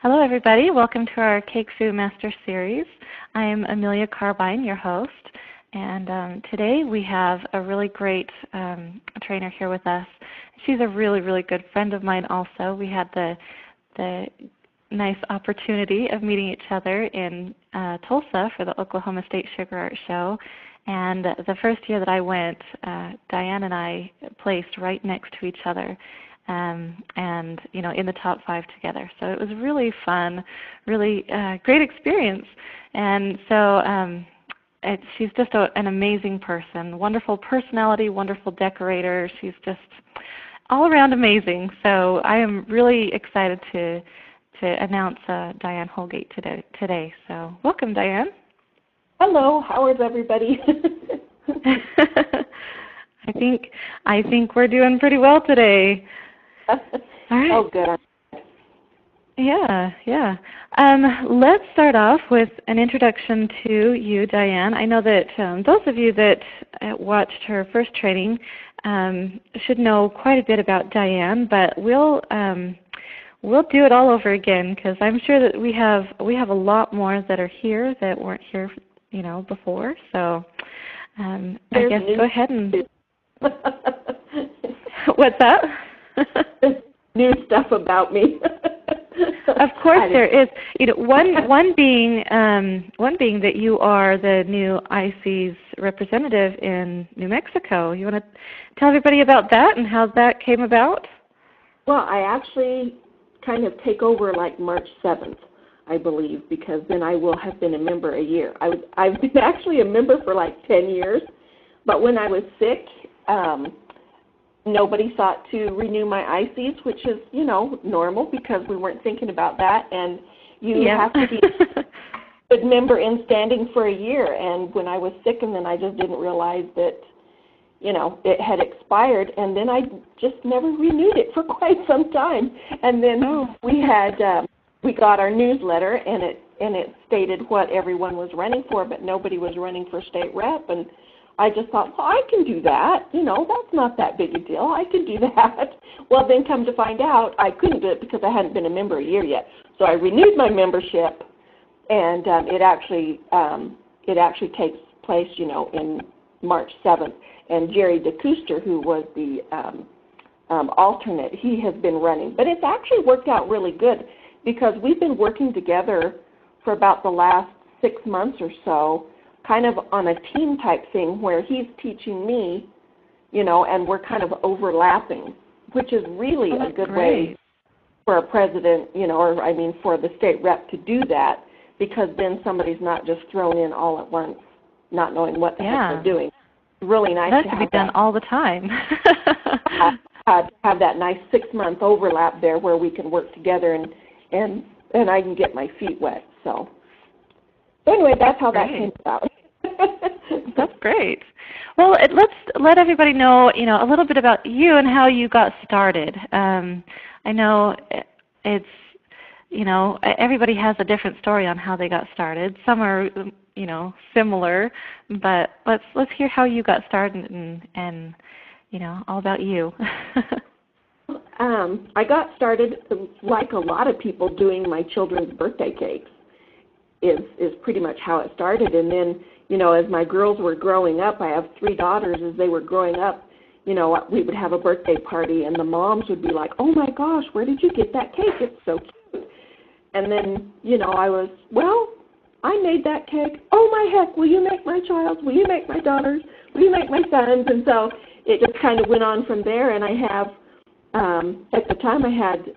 Hello, everybody. Welcome to our CakeFu Master Series. I am Amelia Carbine, your host, and today we have a really great trainer here with us. She's a really, really good friend of mine also. We had the nice opportunity of meeting each other in Tulsa for the Oklahoma State Sugar Art Show. And the first year that I went, Dianne and I placed right next to each other. And in the top 5 together. So it was really fun, really great experience. And so she's just an amazing person, wonderful personality, wonderful decorator. She's just all around amazing. So I am really excited to announce Dianne Holgate today. So welcome, Dianne. Hello. How is everybody? I think we're doing pretty well today. All right. Oh, good. Yeah. Let's start off with an introduction to you, Dianne. I know that those of you that watched her first training should know quite a bit about Dianne, but we'll do it all over again because I'm sure that we have a lot more that are here that weren't here, before. So I guess go ahead and. What's that? New stuff about me. Of course there is. One being that you are the new IC's representative in New Mexico. You want to tell everybody about that and how that came about? Well, I actually kind of take over like March 7th, I believe, because then I will have been a member a year. I've been actually a member for like 10 years, but when I was sick, nobody thought to renew my ICs, which is, normal because we weren't thinking about that. And you have to be a good member in standing for a year. And when I was sick, and then I just didn't realize that, it had expired. And then I just never renewed it for quite some time. And then we got our newsletter, and it stated what everyone was running for, but nobody was running for state rep. And I just thought, well, I can do that. That's not that big a deal. I can do that. Well, then come to find out, I couldn't do it because I hadn't been a member a year yet. So I renewed my membership, and it actually takes place, in March 7th. And Jerry DeCooster, who was the alternate, he has been running. But it's actually worked out really good because we've been working together for about the last 6 months or so, kind of on a team type thing where he's teaching me, and we're kind of overlapping, which is really a good way for a president, for the state rep to do that, because then somebody's not just thrown in all at once, not knowing what the heck they're doing. It's really nice that to have have be done all the time. have that nice 6-month overlap there where we can work together and I can get my feet wet. So anyway, that's how that came about. That's great. Well, let's let everybody know, a little bit about you and how you got started. I know it's, everybody has a different story on how they got started. Some are, similar, but let's hear how you got started and all about you. I got started like a lot of people doing my children's birthday cakes. Is pretty much how it started. And then, as my girls were growing up, I have 3 daughters, as they were growing up, we would have a birthday party and the moms would be like, oh my gosh, where did you get that cake? It's so cute. And then, I made that cake. Oh my heck, will you make my child's? Will you make my daughter's? Will you make my son's? And so it just kind of went on from there. And I have, at the time I had,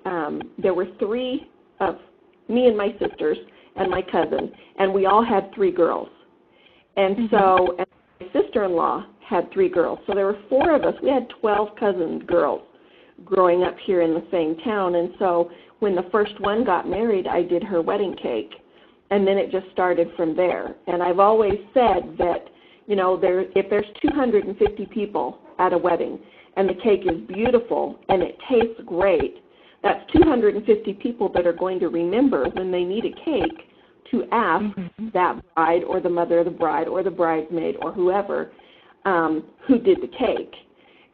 there were 3 of me and my sisters and my cousin, and we all had 3 girls. And so and my sister-in-law had 3 girls. So there were 4 of us. We had 12 cousin girls growing up here in the same town. And so when the first one got married, I did her wedding cake. And then it just started from there. And I've always said that, if there's 250 people at a wedding and the cake is beautiful and it tastes great, that's 250 people that are going to remember when they need a cake to ask that bride or the mother of the bride or the bridesmaid or whoever who did the cake.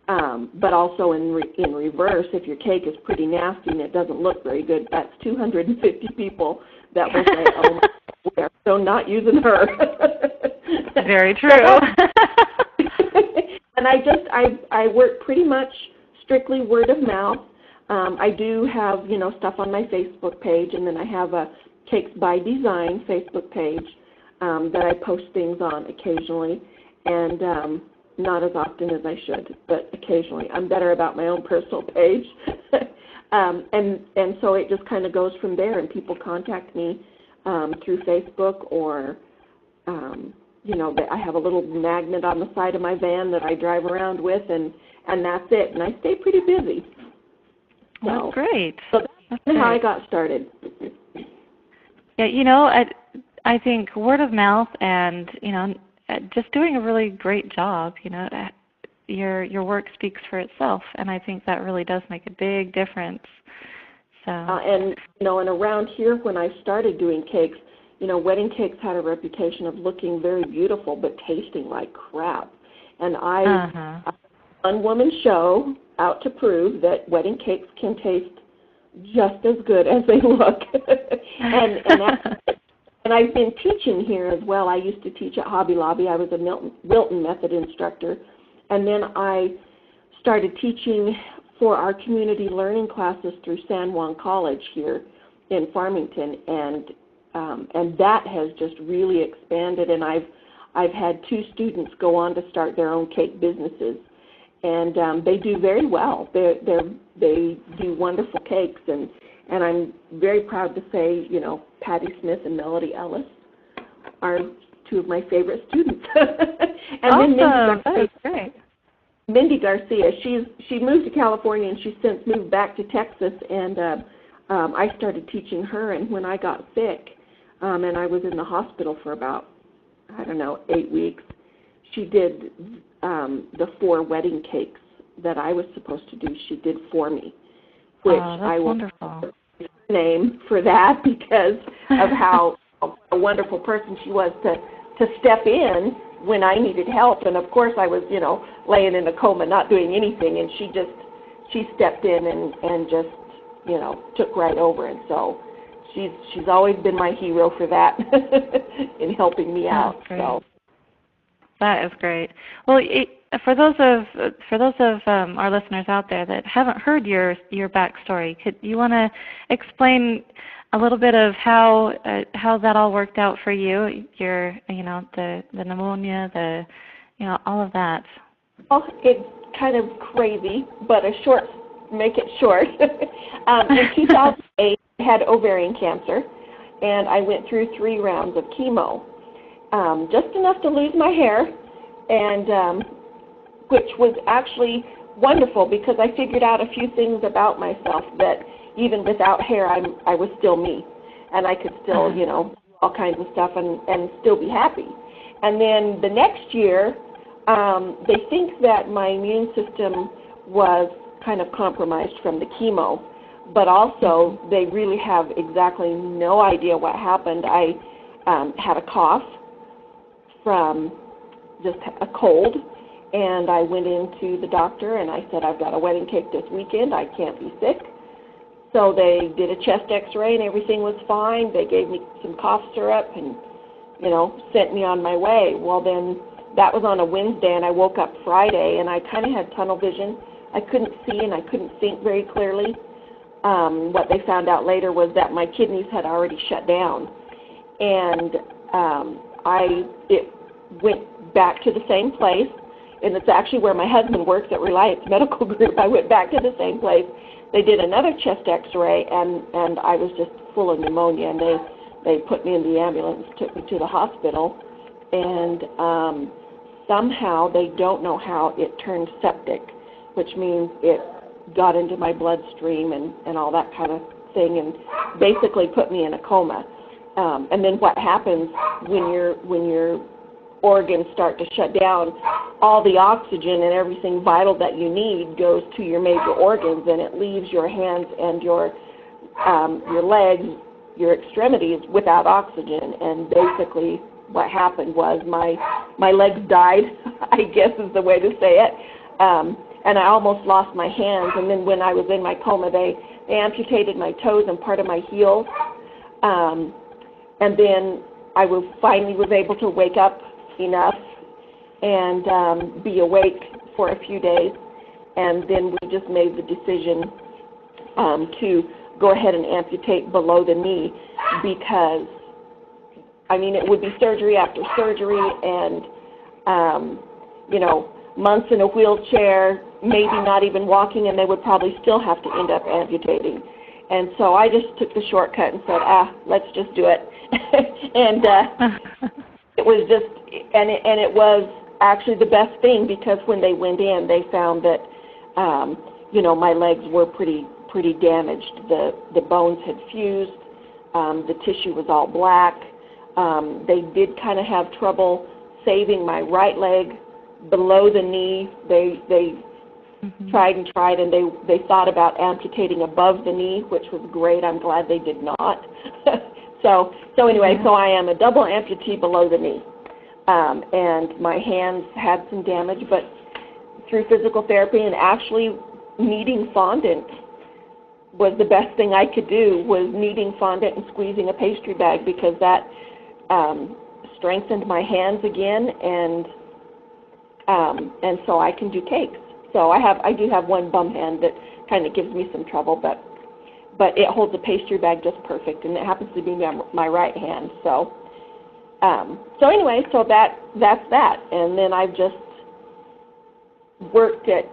but also in reverse, if your cake is pretty nasty and it doesn't look very good, that's 250 people that will say, oh, my God, we are so not using her. Very true. And I work pretty much strictly word of mouth. I do have, stuff on my Facebook page, and then I have a Cakes by Design Facebook page that I post things on occasionally, and not as often as I should, but occasionally. I'm better about my own personal page. And so it just kind of goes from there, and people contact me through Facebook, or, I have a little magnet on the side of my van that I drive around with, and that's it. And I stay pretty busy. So, that's great. So that's how I got started. Yeah, I think word of mouth and, just doing a really great job, your work speaks for itself, and I think that really does make a big difference. So. And around here when I started doing cakes, wedding cakes had a reputation of looking very beautiful but tasting like crap. And I one-woman show out to prove that wedding cakes can taste just as good as they look. And I've been teaching here as well. I used to teach at Hobby Lobby. I was a Wilton method instructor. And then I started teaching for our community learning classes through San Juan College here in Farmington. And that has just really expanded. And I've had 2 students go on to start their own cake businesses. And they do very well. They do wonderful cakes, and I'm very proud to say, Patty Smith and Melody Ellis are 2 of my favorite students. And awesome. then Mindy Garcia, she moved to California, and she's since moved back to Texas, and I started teaching her. And when I got sick, and I was in the hospital for about, 8 weeks, she did the 4 wedding cakes that I was supposed to do. She did for me, which I will wonderful. Name for that because of how a wonderful person she was to step in when I needed help. And of course I was, laying in a coma, not doing anything, and she stepped in and just, took right over. And so she's always been my hero for that in helping me out. So. That is great. Well, for those of our listeners out there that haven't heard your backstory, could you want to explain a little bit of how that all worked out for you? The pneumonia, all of that. Well, it's kind of crazy, but make it short. In 2008, I had ovarian cancer, and I went through 3 rounds of chemo. Just enough to lose my hair, and which was actually wonderful because I figured out a few things about myself that even without hair, I was still me, and I could still, all kinds of stuff and still be happy. And then the next year, they think that my immune system was kind of compromised from the chemo, but also they really have exactly no idea what happened. I had a cough from just a cold, and I went into the doctor and I said, I've got a wedding cake this weekend, I can't be sick. So they did a chest x-ray and everything was fine. They gave me some cough syrup and, sent me on my way. Well, then that was on a Wednesday, and I woke up Friday, and I kind of had tunnel vision. I couldn't see and I couldn't think very clearly. What they found out later was that my kidneys had already shut down, and it went back to the same place, and it's actually where my husband works at Reliance Medical Group. I went back to the same place. They did another chest x-ray, and I was just full of pneumonia, and they put me in the ambulance, took me to the hospital, and somehow they don't know how it turned septic, which means it got into my bloodstream and all that kind of thing, and basically put me in a coma. And then what happens when your organs start to shut down, all the oxygen and everything vital that you need goes to your major organs, and it leaves your hands and your legs, your extremities without oxygen. And basically what happened was my legs died, I guess is the way to say it. and I almost lost my hands. And then when I was in my coma, they amputated my toes and part of my heels. And then I finally was able to wake up enough and be awake for a few days. And then we just made the decision to go ahead and amputate below the knee because, I mean, it would be surgery after surgery and, months in a wheelchair, maybe not even walking, and they would probably still have to end up amputating. And so I just took the shortcut and said, let's just do it. And it was just, and it was actually the best thing because when they went in, they found that, my legs were pretty damaged. The bones had fused. The tissue was all black. They did kind of have trouble saving my right leg below the knee. They tried and tried, and they thought about amputating above the knee, which was great. I'm glad they did not. So anyway, so I am a double amputee below the knee. And my hands had some damage, but through physical therapy and actually kneading fondant was the best thing I could do, was kneading fondant and squeezing a pastry bag, because that strengthened my hands again, and so I can do cakes. So I do have one bum hand that kind of gives me some trouble, but it holds a pastry bag just perfect, and it happens to be my right hand. So anyway, so that's that. And then I've just worked at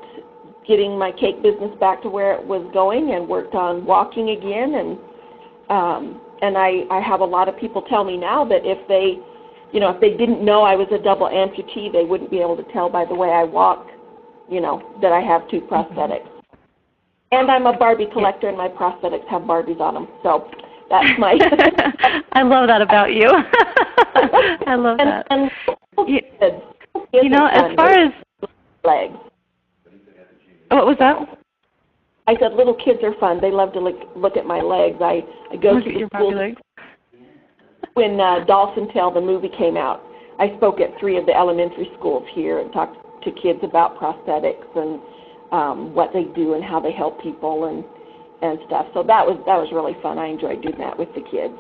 getting my cake business back to where it was going, and worked on walking again. And I have a lot of people tell me now that if they didn't know I was a double amputee, they wouldn't be able to tell by the way I walk, that I have two prosthetics. And I'm a Barbie collector, and my prosthetics have Barbies on them. So that's my... I love that about you. I love that. And as far as... legs. What was that? I said little kids are fun. They love to look at my legs. I go look to at the your school. legs. When Dawson Tale, the movie, came out, I spoke at 3 of the elementary schools here and talked to kids about prosthetics and what they do and how they help people and stuff. So that was really fun. I enjoyed doing that with the kids.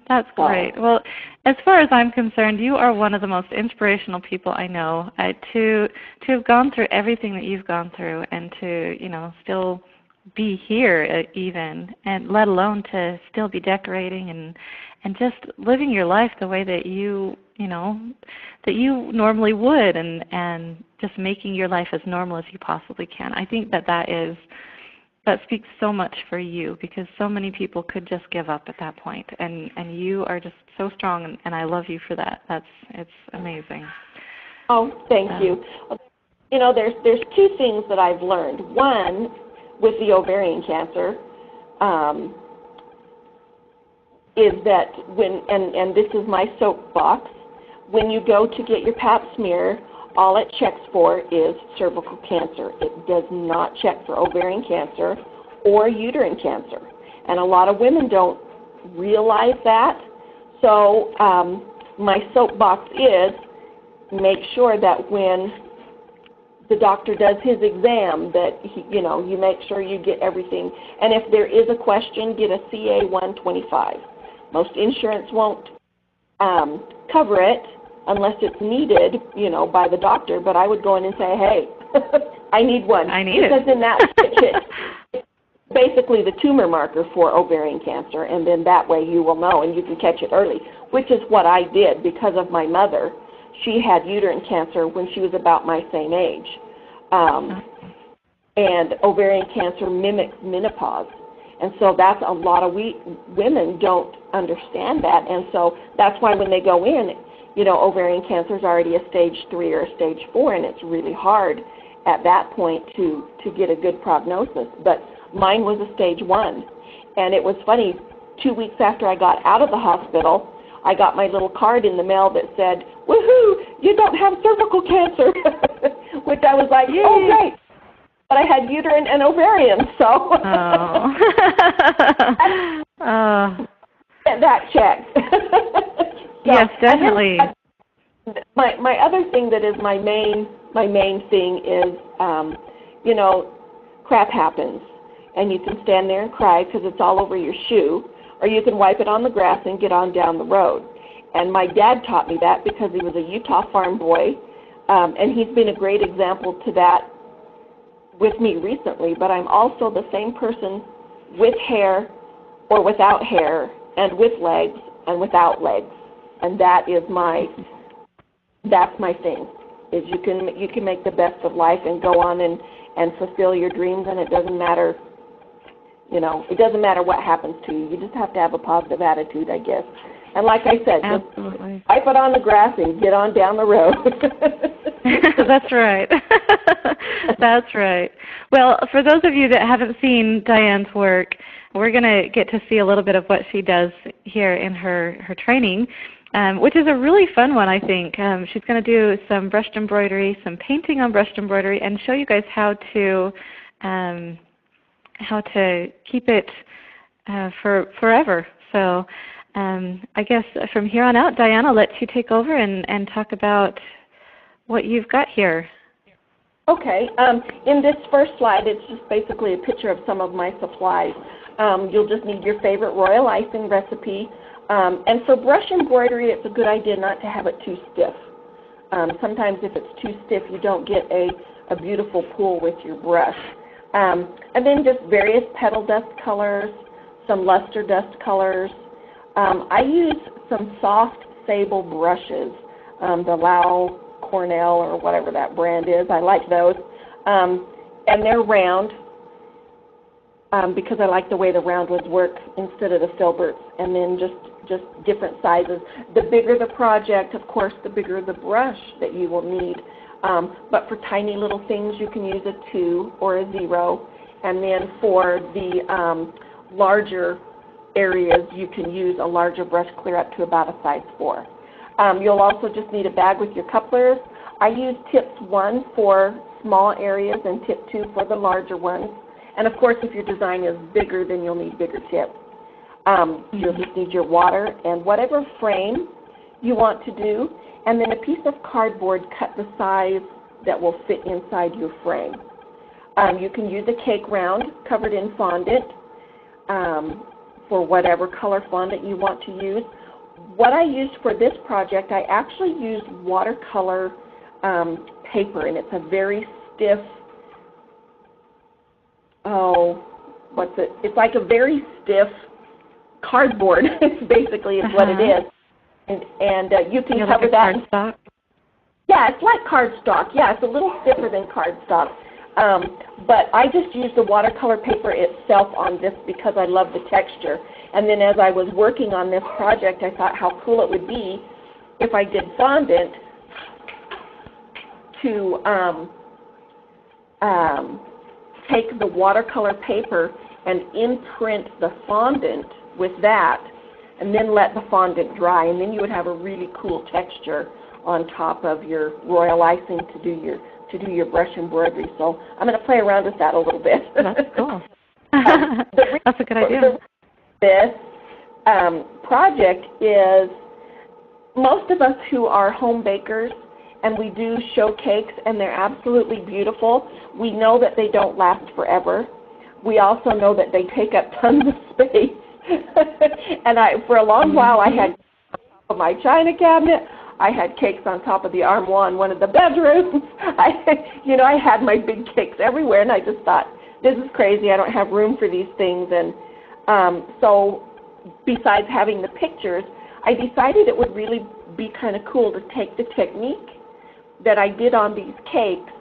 That's great. Well, as far as I'm concerned, you are one of the most inspirational people I know. To have gone through everything that you've gone through, and to still be here even, and let alone to still be decorating and just living your life the way that you normally would, and just making your life as normal as you possibly can. I think that speaks so much for you, because so many people could just give up at that point, and you are just so strong, and I love you for that. It's amazing. Oh, thank you. There's 2 things that I've learned. One, with the ovarian cancer, is that and this is my soapbox, when you go to get your pap smear, all it checks for is cervical cancer. It does not check for ovarian cancer or uterine cancer. And a lot of women don't realize that. So my soapbox is, make sure that when the doctor does his exam, that you make sure you get everything. And if there is a question, get a CA 125. Most insurance won't cover it unless it's needed, by the doctor. But I would go in and say, hey, I need one. I need because in that it's basically the tumor marker for ovarian cancer, and then that way you will know and you can catch it early, which is what I did because of my mother. She had uterine cancer when she was about my same age. And ovarian cancer mimics menopause. And so that's a lot of women don't understand that. And so that's why when they go in, ovarian cancer is already a stage 3 or a stage 4, and it's really hard at that point to get a good prognosis. But mine was a stage 1. And it was funny, 2 weeks after I got out of the hospital, I got my little card in the mail that said, woohoo, you don't have cervical cancer, which I was like, yay. Oh, great. But I had uterine and ovarian, so that checked. So, yes, definitely. My other thing that is my main my main thing is, you know, crap happens, and you can stand there and cry because it's all over your shoe, or you can wipe it on the grass and get on down the road. And my dad taught me that because he was a Utah farm boy, and he's been a great example to that with me recently. But I'm also the same person with hair or without hair, and with legs and without legs. And that's my thing, is you can make the best of life and go on and fulfill your dreams, and it doesn't matter, you know, it doesn't matter what happens to you. You just have to have a positive attitude, I guess. And like I said, absolutely, just wipe it on the grass and get on down the road. That's right. That's right. Well, for those of you that haven't seen Dianne's work, we're going to get to see a little bit of what she does here in her training, which is a really fun one, I think. She's going to do some brushed embroidery, some painting on brushed embroidery, and show you guys how to keep it for forever. So I guess from here on out, Dianne, I'll let you take over and talk about what you've got here. Okay. In this first slide, it's just basically a picture of some of my supplies. You'll just need your favorite royal icing recipe. And for brush embroidery, it's a good idea not to have it too stiff. Sometimes if it's too stiff, you don't get a beautiful pool with your brush. And then just various petal dust colors, some luster dust colors. I use some soft sable brushes, the Lau Cornell or whatever that brand is. I like those. And they're round because I like the way the round ones work instead of the filberts. And then just different sizes. The bigger the project, of course, the bigger the brush that you will need. But for tiny little things, you can use a 2 or a 0. And then for the larger areas, you can use a larger brush, clear up to about a size 4. You'll also just need a bag with your couplers. I use tips 1 for small areas and tip 2 for the larger ones. And of course, if your design is bigger, then you'll need bigger tips. You'll just need your water and whatever frame you want to do, and then a piece of cardboard cut the size that will fit inside your frame. You can use a cake round covered in fondant for whatever color fondant you want to use. What I used for this project, I actually used watercolor paper, and it's a very stiff, it's like a very stiff cardboard, basically is what it is. And you can cover like that. Cardstock? Yeah, it's like cardstock. Yeah, it's a little stiffer than cardstock. But I just used the watercolor paper itself on this because I love the texture. And then as I was working on this project, I thought how cool it would be if I did fondant to take the watercolor paper and imprint the fondant with that, and then let the fondant dry, and then you would have a really cool texture on top of your royal icing to do your brush embroidery. So I'm going to play around with that a little bit. That's cool. That's a good idea. This project is, most of us who are home bakers and we do show cakes and they're absolutely beautiful, we know that they don't last forever. We also know that they take up tons of space. And for a long while I had on top of my china cabinet, I had cakes on top of the armoire in one of the bedrooms. I had my big cakes everywhere, and I just thought, this is crazy. I don't have room for these things. And so besides having the pictures, I decided it would really be kind of cool to take the technique that I did on these cakes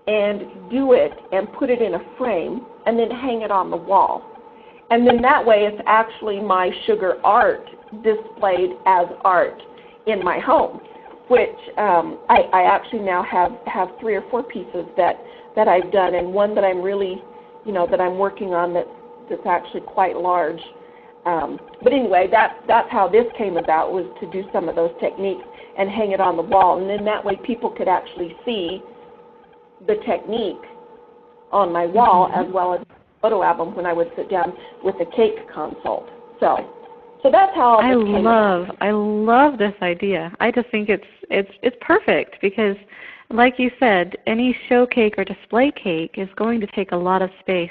and do it and put it in a frame and then hang it on the wall. And then that way it's actually my sugar art displayed as art in my home, which I actually now have 3 or 4 pieces that I've done, and one that I'm really, that I'm working on that's actually quite large. But anyway, that's how this came about, was to do some of those techniques and hang it on the wall. And then that way people could actually see the technique on my wall, as well as the photo album when I would sit down with the cake consult. So that's how all this came about. I love this idea. I just think it's perfect because like you said, any show cake or display cake is going to take a lot of space.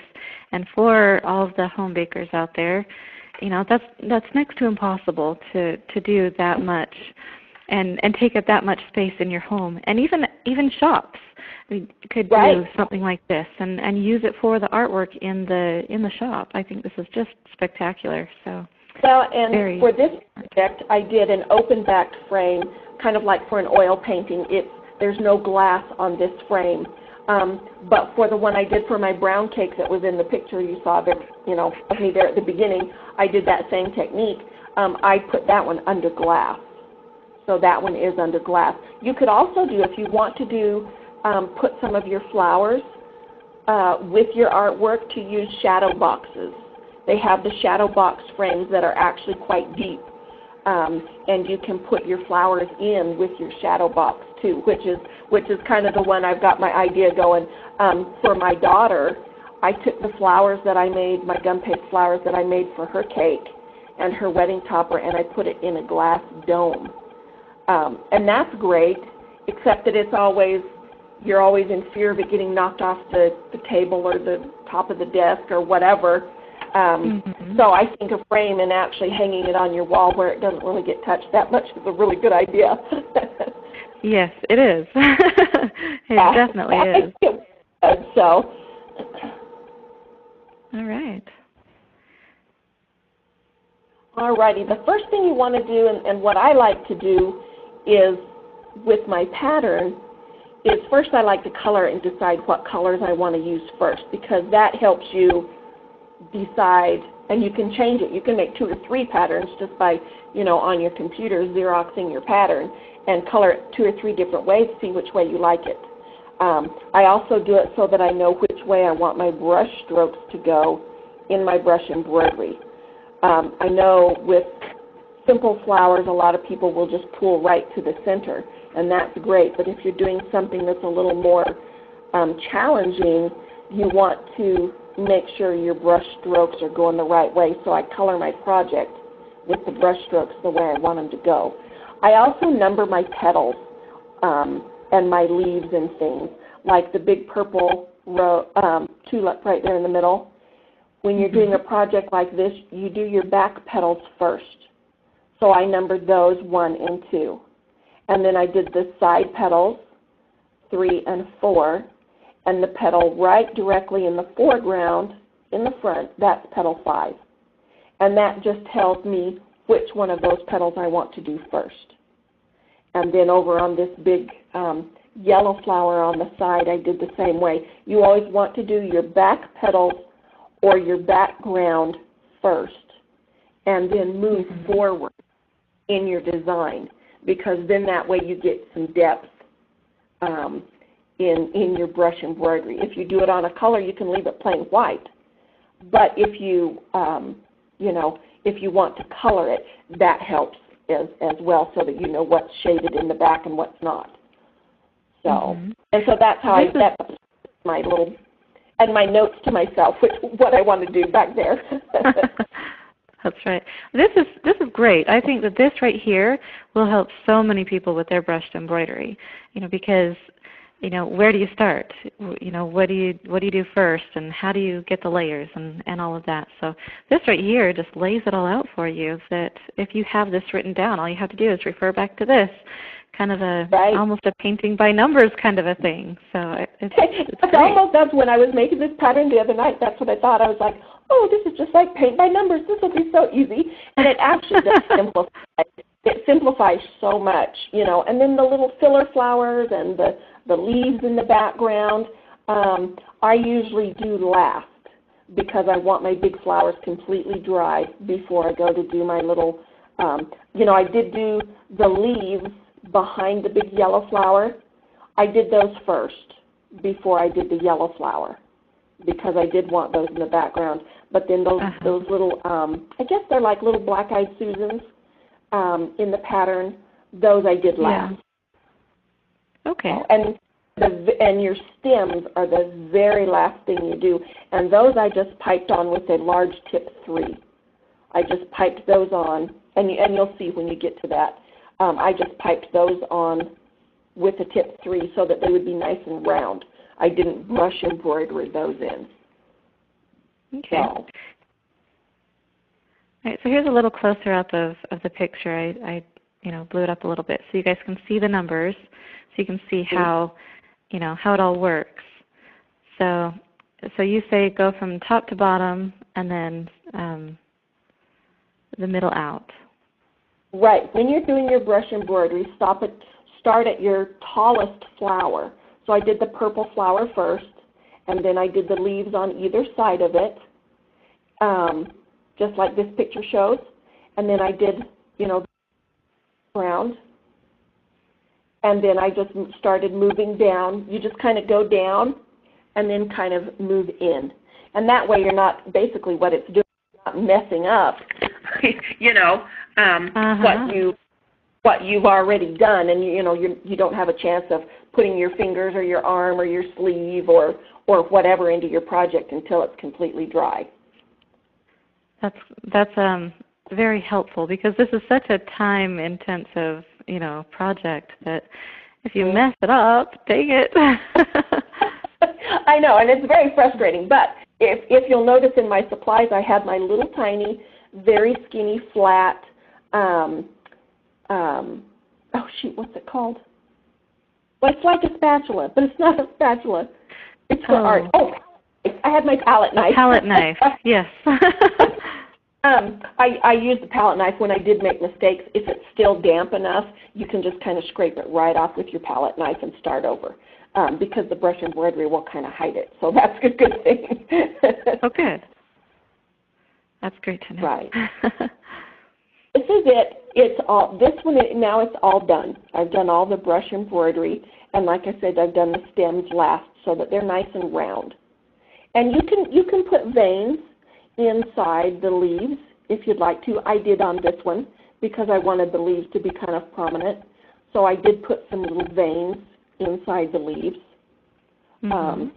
And for all of the home bakers out there, that's next to impossible to do that much and take up that much space in your home. And even shops could do something like this and use it for the artwork in the shop. I think this is just spectacular. So. Well, and for this project, I did an open-backed frame, kind of like for an oil painting. There's no glass on this frame. But for the one I did for my brown cake that was in the picture you saw there, of me there at the beginning, I did that same technique. I put that one under glass. So that one is under glass. You could also do, if you want to do, put some of your flowers with your artwork, to use shadow boxes. They have the shadow box frames that are actually quite deep, and you can put your flowers in with your shadow box too, which is kind of the one I've got my idea going. For my daughter, I took the flowers that I made, my gum paste flowers that I made for her cake and her wedding topper, and I put it in a glass dome. And that's great, except that you're always in fear of it getting knocked off the table or the top of the desk or whatever. So I think a frame and actually hanging it on your wall where it doesn't really get touched that much is a really good idea. Yes, it is. It definitely is. So. All right. All righty. The first thing you want to do, and what I like to do is with my pattern, is first I like to color and decide what colors I want to use first, because that helps you decide, and you can change it. You can make 2 or 3 patterns just by, on your computer, Xeroxing your pattern and color it 2 or 3 different ways, see which way you like it. I also do it so that I know which way I want my brush strokes to go in my brush embroidery. I know with simple flowers, a lot of people will just pull right to the center, and that's great. But if you're doing something that's a little more challenging, you want to make sure your brush strokes are going the right way. So I color my project with the brush strokes the way I want them to go. I also number my petals and my leaves and things, like the big purple tulip right there in the middle. When you're doing a project like this, you do your back petals first. So I numbered those 1 and 2. And then I did the side petals, 3 and 4, and the petal right directly in the foreground, in the front, that's petal 5. And that just tells me which one of those petals I want to do first. And then over on this big yellow flower on the side, I did the same way. You always want to do your back petals or your background first, and then move forward in your design, because then that way you get some depth in your brush embroidery. If you do it on a color, you can leave it plain white. But if you, if you want to color it, that helps as well, so that you know what's shaded in the back and what's not. So, and so that's how I set up my little, and my notes to myself, what I want to do back there. That's right. This is great. I think that this right here will help so many people with their brushed embroidery. Because where do you start? What do you do first, and how do you get the layers and all of that? So this right here just lays it all out for you. That if you have this written down, all you have to do is refer back to this, kind of almost a painting by numbers kind of a thing. So it's almost, that's when I was making this pattern the other night. That's what I thought. I was like, oh, this is just like paint by numbers. This will be so easy. And it actually does simplify. It simplifies so much, And then the little filler flowers and the leaves in the background, I usually do last, because I want my big flowers completely dry before I go to do my little, I did do the leaves behind the big yellow flower. I did those first before I did the yellow flower, because I did want those in the background. But then those little, I guess they're like little black-eyed Susans in the pattern, those I did last. Yeah. Okay. And your stems are the very last thing you do. And those I just piped on with a large tip 3. I just piped those on, and you'll see when you get to that. I just piped those on with the tip 3 so that they would be nice and round. I didn't brush embroidery those in. Okay. So. All right, so here's a little closer up of the picture. I blew it up a little bit so you guys can see the numbers, so you can see how, how it all works. So you say go from top to bottom and then the middle out. Right. When you're doing your brush embroidery, start at your tallest flower. So I did the purple flower first, and then I did the leaves on either side of it, just like this picture shows. And then I did, round. And then I just started moving down. You just kind of go down and then kind of move in. And that way you're not, basically what it's doing, not messing up, what you've already done. And, you don't have a chance of putting your fingers or your arm or your sleeve or whatever into your project until it's completely dry. That's very helpful, because this is such a time-intensive, project that if you mess it up, dang it. I know, and it's very frustrating. But if you'll notice in my supplies, I had my little tiny, very skinny, flat, what's it called? Well, it's like a spatula, but it's not a spatula. It's for art. Oh, I had my palette knife. Palette knife, yes. I used the palette knife when I did make mistakes. If it's still damp enough, you can just kind of scrape it right off with your palette knife and start over, because the brush embroidery will kind of hide it. So that's a good thing. Oh, good. That's great to know. Right. This is it. Now it's all done. I've done all the brush embroidery, and like I said, I've done the stems last so that they're nice and round. And you can put veins inside the leaves if you'd like to. I did on this one because I wanted the leaves to be kind of prominent. So I did put some little veins inside the leaves. Mm-hmm.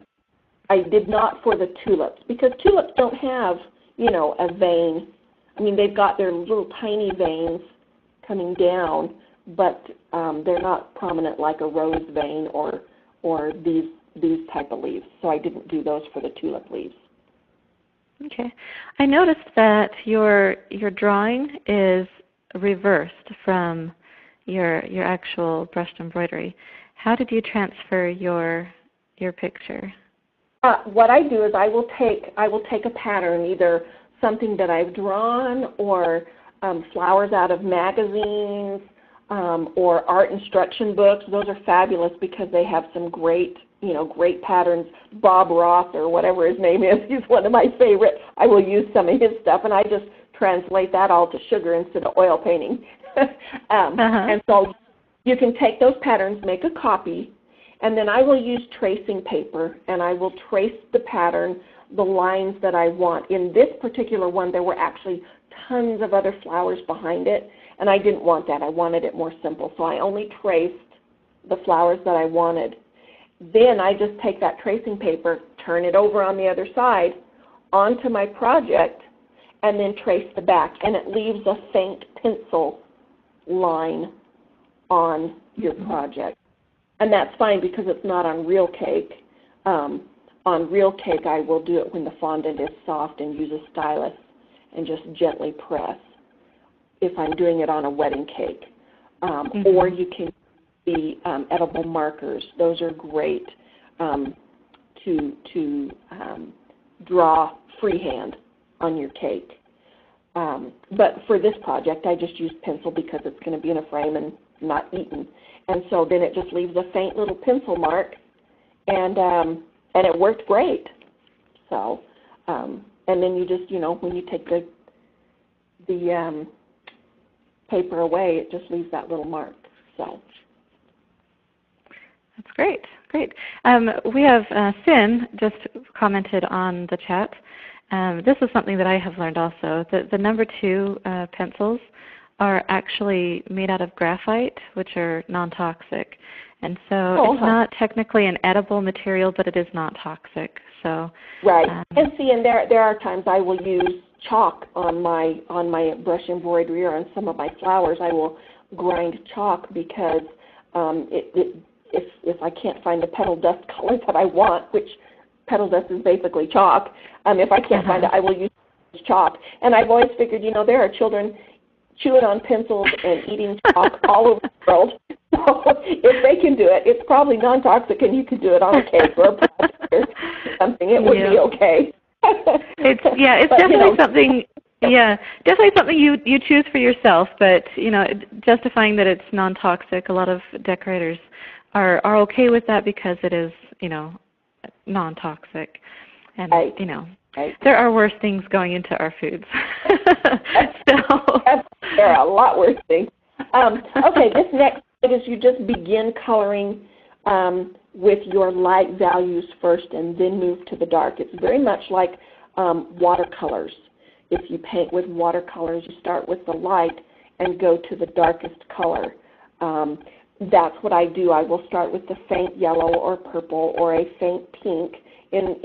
I did not for the tulips, because tulips don't have, a vein. I mean, they've got their little tiny veins coming down, but they're not prominent like a rose vein or these type of leaves. So I didn't do those for the tulip leaves. Okay. I noticed that your drawing is reversed from your actual brushed embroidery. How did you transfer your picture? What I do is I will take a pattern, either something that I've drawn or flowers out of magazines or art instruction books. Those are fabulous because they have some great patterns. Bob Ross, or whatever his name is, he's one of my favorites. I will use some of his stuff, and I just translate that all to sugar instead of oil painting. And so you can take those patterns, make a copy, and then I will use tracing paper, and I will trace the pattern, the lines that I want. In this particular one, there were actually tons of other flowers behind it, and I didn't want that. I wanted it more simple, so I only traced the flowers that I wanted. Then I just take that tracing paper, turn it over on the other side onto my project, and then trace the back, and it leaves a faint pencil line on your project. And that's fine because it's not on real cake. On real cake, I will do it when the fondant is soft and use a stylus and just gently press if I'm doing it on a wedding cake. Or you can use the edible markers. Those are great to draw freehand on your cake. But for this project, I just used pencil because it's going to be in a frame and not eaten. And so then it just leaves a faint little pencil mark, and it worked great. So, and then you just, when you take the paper away, it just leaves that little mark. So. That's great, great. We have Sin just commented on the chat. This is something that I have learned also. The number 2 pencils are actually made out of graphite, which are non-toxic. And so it's not technically an edible material, but it is not toxic. So right. And see, and there are times I will use chalk on my brush embroidery or on some of my flowers. I will grind chalk because If I can't find the petal dust color that I want, which petal dust is basically chalk, if I can't find it, I will use chalk. And I've always figured, there are children chewing on pencils and eating chalk all over the world. So if they can do it, it's probably non-toxic, and you could do it on a cake or a project or something. It would be okay. It's definitely something. Yeah, definitely something you choose for yourself. But justifying that it's non-toxic, a lot of decorators are okay with that because it is non-toxic, and Right. there are worse things going into our foods. There are a lot worse things. Okay, this next slide is you just begin coloring with your light values first and then move to the dark. It's very much like watercolors. If you paint with watercolors, you start with the light and go to the darkest color. That's what I do. I will start with the faint yellow or purple or a faint pink. In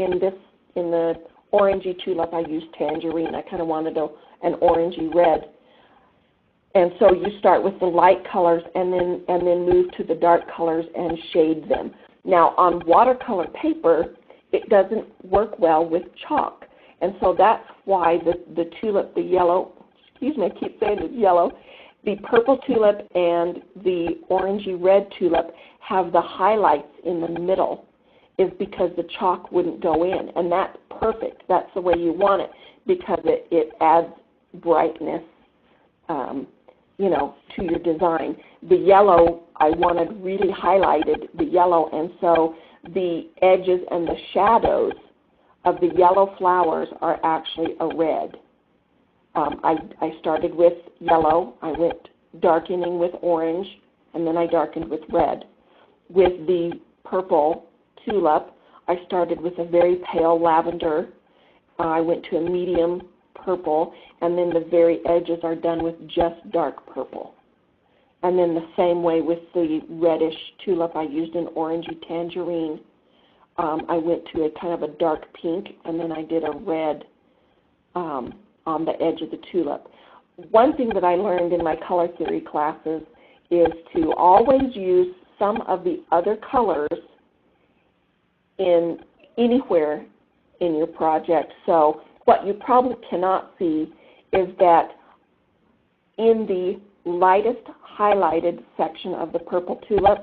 the orangey tulip, I used tangerine. I kind of wanted an orangey red. And so you start with the light colors and then move to the dark colors and shade them. Now, on watercolor paper, it doesn't work well with chalk. And so that's why the tulip, the yellow, I keep saying it's yellow, the purple tulip and the orangey red tulip have the highlights in the middle, is because the chalk wouldn't go in. And that's perfect. That's the way you want it, because it adds brightness to your design. The yellow, I wanted really highlighted, the yellow, and so the edges and the shadows of the yellow flowers are actually a red. I started with yellow, I went darkening with orange, and then I darkened with red. With the purple tulip, I started with a very pale lavender. I went to a medium purple, and then the very edges are done with just dark purple. And then the same way with the reddish tulip, I used an orangey tangerine. I went to a kind of a dark pink, and then I did a red on the edge of the tulip. One thing that I learned in my color theory classes is to always use some of the other colors in anywhere in your project. So what you probably cannot see is that in the lightest highlighted section of the purple tulip,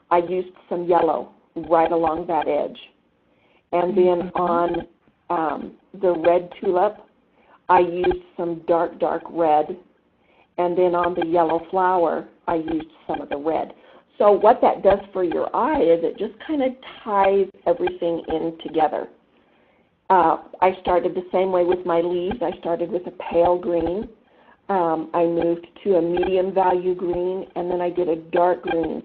I used some yellow right along that edge. And then on the red tulip, I used some dark, dark red. And then on the yellow flower, I used some of the red. So what that does for your eye is it just kind of ties everything in together. I started the same way with my leaves. I started with a pale green. I moved to a medium value green, and then I did a dark green.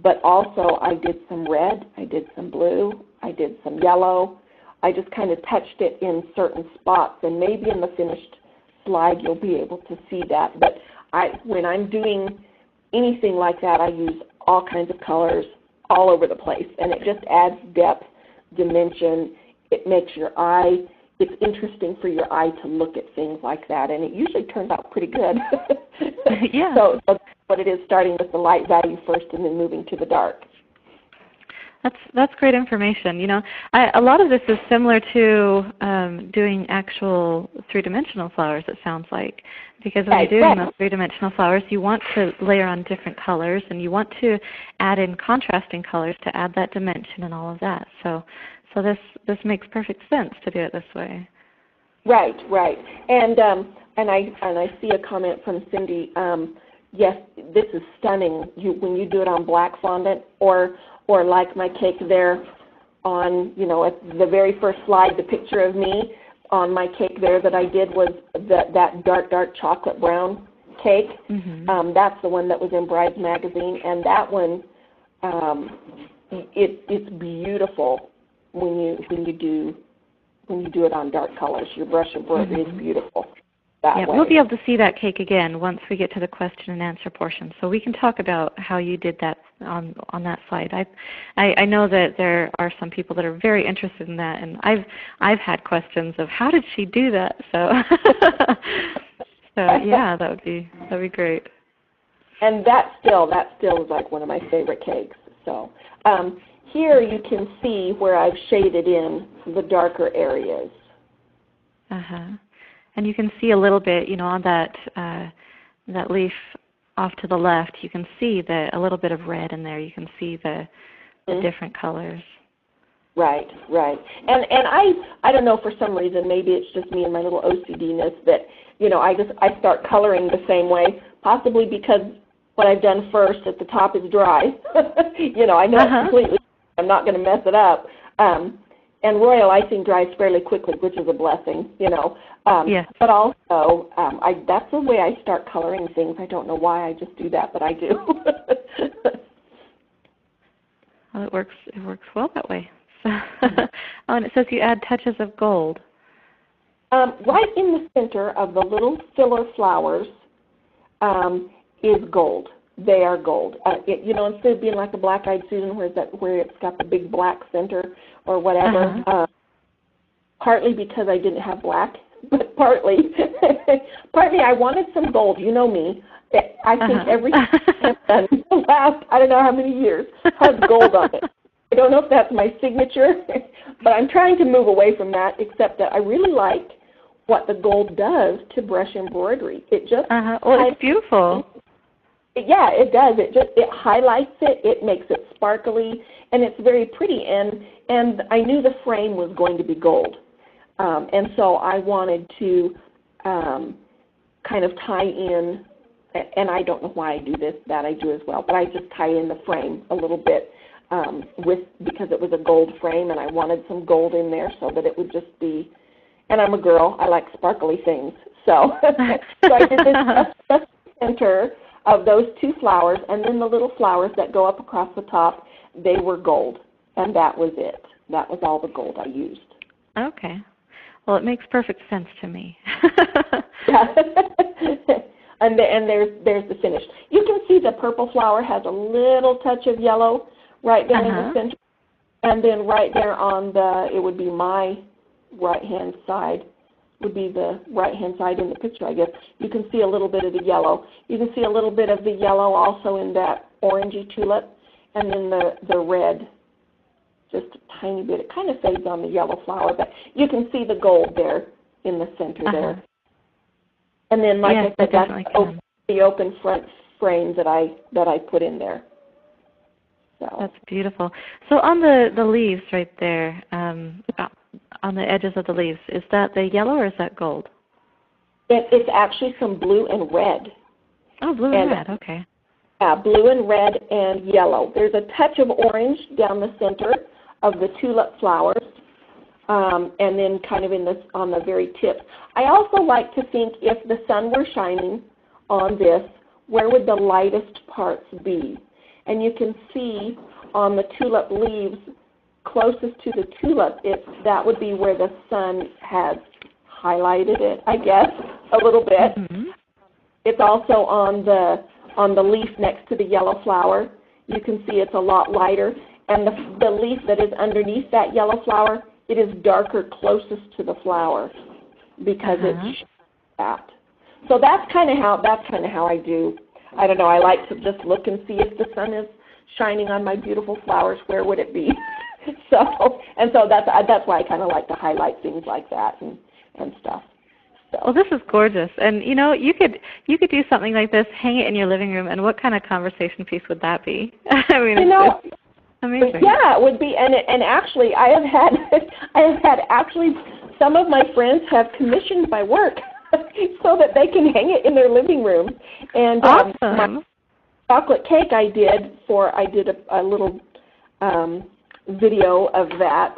But also I did some red, I did some blue, I did some yellow. I just kind of touched it in certain spots, and maybe in the finished slide you'll be able to see that. But when I'm doing anything like that, I use all kinds of colors all over the place, and it just adds depth, dimension. It makes it's interesting for your eye to look at things like that, and it usually turns out pretty good. Yeah. So that's what it is, starting with the light value first and then moving to the dark. That's great information. A lot of this is similar to doing actual three-dimensional flowers, it sounds like, because when you're doing those three-dimensional flowers, you want to layer on different colors, and you want to add in contrasting colors to add that dimension and all of that. So this makes perfect sense to do it this way. Right. And I see a comment from Cindy. Yes, this is stunning. When you do it on black fondant, or like my cake there on, at the very first slide, the picture of me on my cake there that I did was that dark chocolate brown cake. Mm-hmm. That's the one that was in Brides magazine, and that one, it's beautiful when you do it on dark colors. Your brush embroidery is beautiful. Yeah, we'll be able to see that cake again once we get to the question and answer portion. So we can talk about how you did that on that slide. I know that there are some people that are very interested in that, and I've had questions of how did she do that. So yeah, that'd be great. And that still is like one of my favorite cakes. So here you can see where I've shaded in the darker areas. And you can see a little bit, on that leaf off to the left. You can see a little bit of red in there. You can see the different colors. Right. And I don't know, for some reason, maybe it's just me and my little OCD-ness that, I start coloring the same way, possibly because what I've done first at the top is dry. I know it's completely, I'm not going to mess it up. And royal icing dries fairly quickly, which is a blessing, Yes. But also, that's the way I start coloring things. I don't know why I just do that, but I do. Well, it works well that way. And it says you add touches of gold. Right in the center of the little filler flowers is gold. They are gold. Instead of being like a black-eyed Susan where it's got the big black center or whatever, partly because I didn't have black, but partly I wanted some gold. You know me. I think everything I've done in the last, I don't know how many years, has gold on it. I don't know if that's my signature, but I'm trying to move away from that, except that I really like what the gold does to brush embroidery. It just it's beautiful. Yeah, it does. It highlights it. It makes it sparkly, and it's very pretty. And I knew the frame was going to be gold, and so I wanted to kind of tie in. And I don't know why I do this. That I do as well, but I just tie in the frame a little bit because it was a gold frame, and I wanted some gold in there so that it would just be. And I'm a girl. I like sparkly things, so so I did this just center of those two flowers, and then the little flowers that go up across the top, they were gold, and that was it. That was all the gold I used. Okay. Well, it makes perfect sense to me. Yeah. And there's the finish. You can see the purple flower has a little touch of yellow right there in the center, and then right there on it would be my right-hand side, would be the right-hand side in the picture, I guess. You can see a little bit of the yellow. You can see a little bit of the yellow also in that orangey tulip, and then the red, just a tiny bit. It kind of fades on the yellow flower, but you can see the gold there in the center there. And then, like I said, that's the open front frame that I put in there. So. That's beautiful. So on the leaves right there, on the edges of the leaves, is that the yellow or is that gold? It's actually some blue and red. Oh, blue and red, okay. Yeah, blue and red and yellow. There's a touch of orange down the center of the tulip flowers, and then kind of on the very tip. I also like to think if the sun were shining on this, where would the lightest parts be? And you can see on the tulip leaves, closest to the tulip, that would be where the sun has highlighted it, I guess, a little bit. Mm-hmm. It's also on the leaf next to the yellow flower. You can see it's a lot lighter. And the leaf that is underneath that yellow flower, it is darker closest to the flower because it's that. So that's kind of how I do. I don't know. I like to just look and see if the sun is shining on my beautiful flowers. Where would it be? So that's why I kind of like to highlight things like that and stuff. So. Well, this is gorgeous, and you could do something like this, hang it in your living room, and what kind of conversation piece would that be? I mean, it's amazing. Yeah, it would be, and actually, I have had actually some of my friends have commissioned my work so that they can hang it in their living room. And awesome. My chocolate cake I did a little video of that.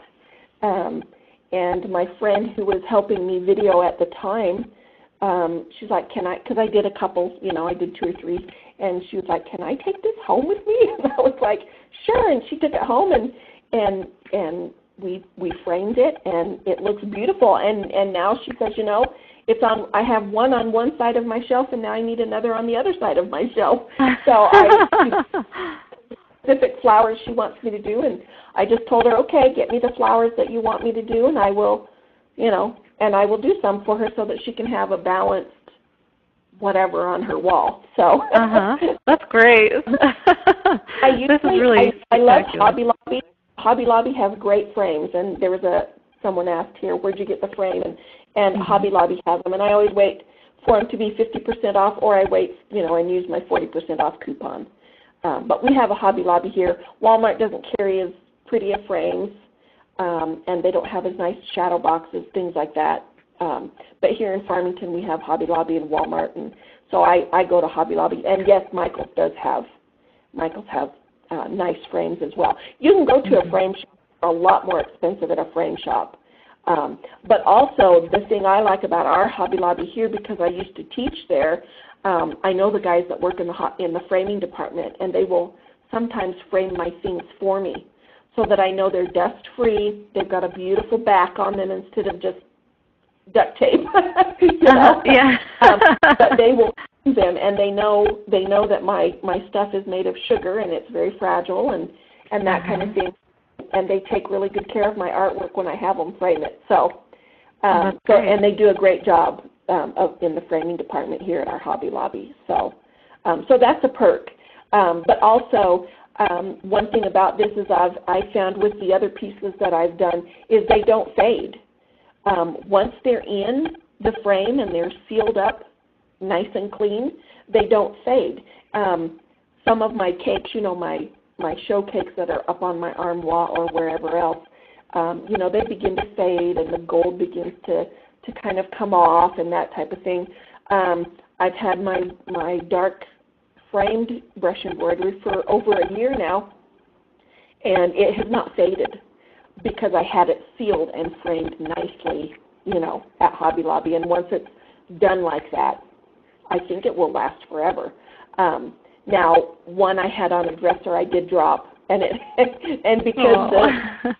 And my friend who was helping me video at the time, she's like, can I, because I did a couple, I did 2 or 3, and she was like, can I take this home with me? And I was like, sure. And she took it home, and we framed it, and it looks beautiful. And now she says, it's on. I have one on one side of my shelf, and now I need another on the other side of my shelf. So specific flowers she wants me to do, and I just told her, okay, get me the flowers that you want me to do, and I will, and I will do some for her so that she can have a balanced whatever on her wall. So that's great. This is really I love Hobby Lobby. Hobby Lobby has great frames, and there was someone asked here, where'd you get the frame? And Hobby Lobby has them, and I always wait for them to be 50% off, or I wait, and use my 40% off coupon. But we have a Hobby Lobby here. Walmart doesn't carry as pretty of frames, and they don't have as nice shadow boxes, things like that. But here in Farmington, we have Hobby Lobby and Walmart, and so I go to Hobby Lobby. And yes, Michael's have nice frames as well. You can go to a frame shop, a lot more expensive at a frame shop. But also, the thing I like about our Hobby Lobby here, because I used to teach there, I know the guys that work in the framing department, and they will sometimes frame my things for me so that I know they're dust-free. They've got a beautiful back on them instead of just duct tape. But they will frame them, and they know that my stuff is made of sugar and it's very fragile and that kind of thing. And they take really good care of my artwork when I have them frame it. And they do a great job in the framing department here at our Hobby Lobby. So that's a perk. But also, one thing about this is I found with the other pieces that I've done is they don't fade. Once they're in the frame and they're sealed up nice and clean, they don't fade. Some of my cakes, my show cakes that are up on my arm wall or wherever else, they begin to fade and the gold begins to kind of come off and that type of thing. I've had my dark framed brush embroidery for over a year now, and it has not faded because I had it sealed and framed nicely, at Hobby Lobby. And once it's done like that, I think it will last forever. Now, one I had on a dresser I did drop, and because the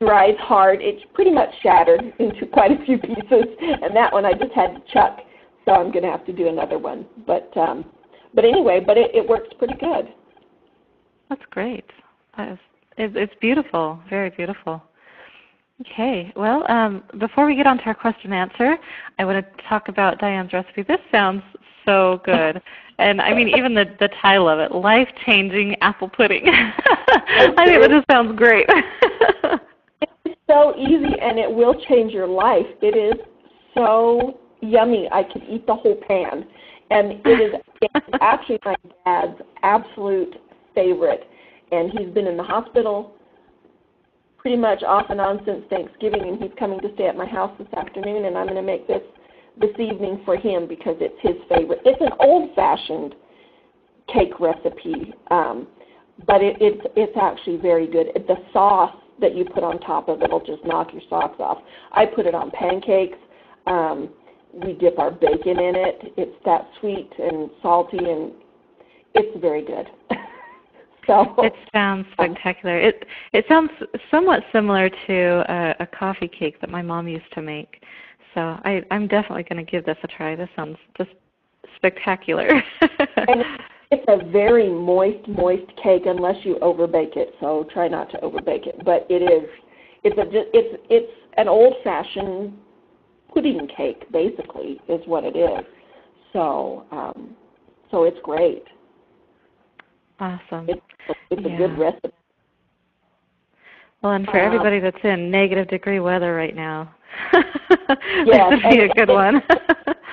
dries hard, it's pretty much shattered into quite a few pieces, and that one I just had to chuck, so I'm going to have to do another one. But anyway, it works pretty good. That's great. It's beautiful, very beautiful. Okay, well, before we get on to our question and answer, I want to talk about Dianne's recipe. This sounds so good. And I mean, even the title of it, Life-Changing Apple Pudding. I think that just sounds great. It's so easy, and it will change your life. It is so yummy. I could eat the whole pan. And it's actually my dad's absolute favorite. And he's been in the hospital pretty much off and on since Thanksgiving, and he's coming to stay at my house this afternoon, and I'm going to make this evening for him because it's his favorite. It's an old-fashioned cake recipe, but it's actually very good. The sauce that you put on top of it will just knock your socks off. I put it on pancakes. We dip our bacon in it. It's that sweet and salty, and it's very good. It sounds spectacular. It sounds somewhat similar to a coffee cake that my mom used to make. So I'm definitely going to give this a try. This sounds just spectacular. And it's a very moist cake unless you overbake it. So try not to overbake it. But it's an old-fashioned pudding cake, basically, is what it is. So it's great. Awesome. It's a good recipe. Well, and for everybody that's in negative degree weather right now, yes, this would be a good one.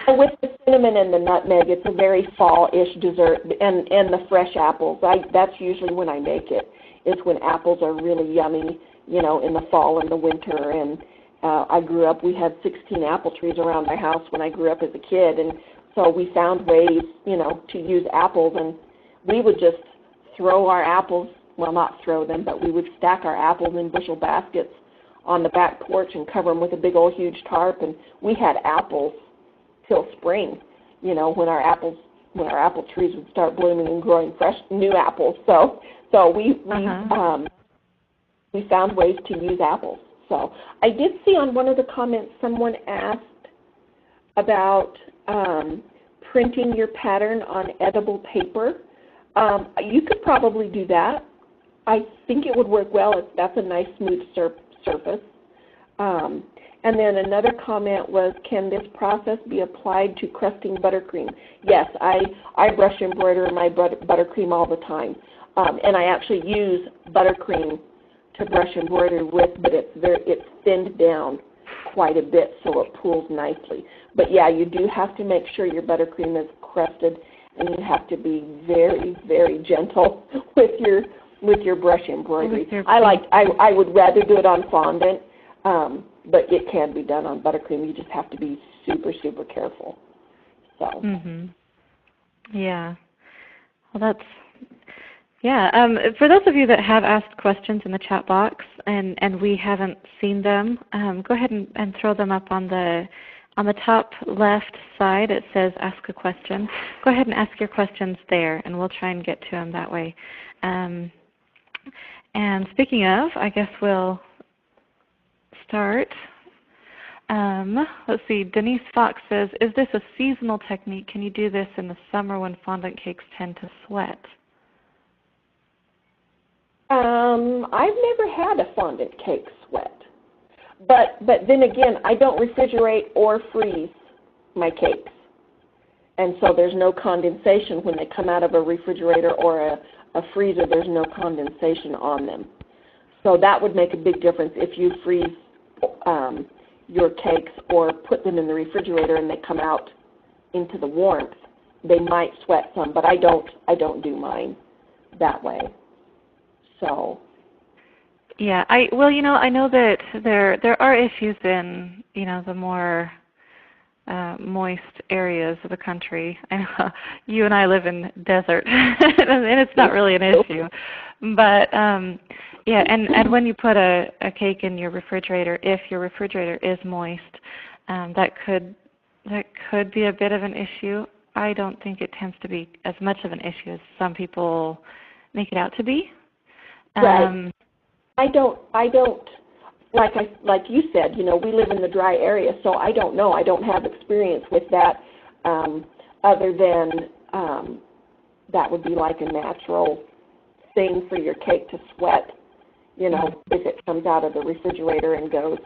With the cinnamon and the nutmeg, it's a very fall-ish dessert, and the fresh apples. That's usually when I make it. It's when apples are really yummy, in the fall and the winter. And I grew up, we had 16 apple trees around my house when I grew up as a kid, and so we found ways, to use apples, and we would just throw our apples, well, not throw them, but we would stack our apples in bushel baskets on the back porch and cover them with a big old huge tarp, and we had apples till spring, when our apple trees would start blooming and growing fresh new apples. So we found ways to use apples. So I did see on one of the comments someone asked about printing your pattern on edible paper. You could probably do that. I think it would work well if that's a nice smooth surface. And then another comment was, can this process be applied to crusting buttercream? Yes, I brush embroider my buttercream all the time. And I actually use buttercream to brush embroidery with, but it's thinned down quite a bit so it pools nicely. But yeah, you do have to make sure your buttercream is crusted, and you have to be very, very gentle with your brush embroidery. I would rather do it on fondant, but it can be done on buttercream. You just have to be super, super careful. So. Mhm. Yeah. Well, for those of you that have asked questions in the chat box and we haven't seen them, go ahead and throw them up on the top left side. It says ask a question. Go ahead and ask your questions there, and we'll try and get to them that way. And speaking of, I guess we'll start. Let's see, Denise Fox says, is this a seasonal technique? Can you do this in the summer when fondant cakes tend to sweat? I've never had a fondant cake sweat. But then again, I don't refrigerate or freeze my cakes. And so there's no condensation when they come out of a refrigerator or a freezer. There's no condensation on them. So that would make a big difference if you freeze your cakes or put them in the refrigerator and they come out into the warmth. They might sweat some, but I don't do mine that way. So. Yeah, I know that there are issues in the more moist areas of the country. I know you and I live in desert, and it's not really an issue. But yeah, and when you put a cake in your refrigerator, if your refrigerator is moist, that could be a bit of an issue. I don't think it tends to be as much of an issue as some people make it out to be. Right. I don't like you said, we live in the dry area, so I don't know. I don't have experience with that other than that would be like a natural thing for your cake to sweat, if it comes out of the refrigerator and goes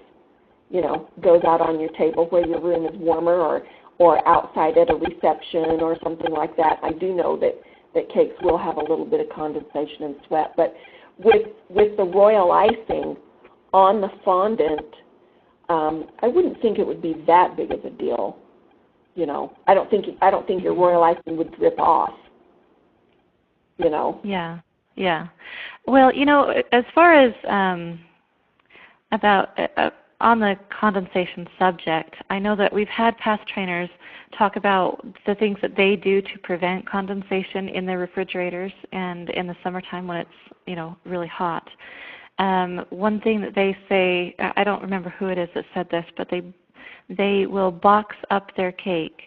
out on your table where your room is warmer or outside at a reception or something like that. I do know that cakes will have a little bit of condensation and sweat, but with the royal icing on the fondant, I wouldn't think it would be that big of a deal. I don't think your royal icing would drip off. Yeah. Well, as far as about on the condensation subject, I know that we've had past trainers talk about the things that they do to prevent condensation in their refrigerators and in the summertime when it's really hot. One thing that they say, I don't remember who it is that said this, but they will box up their cake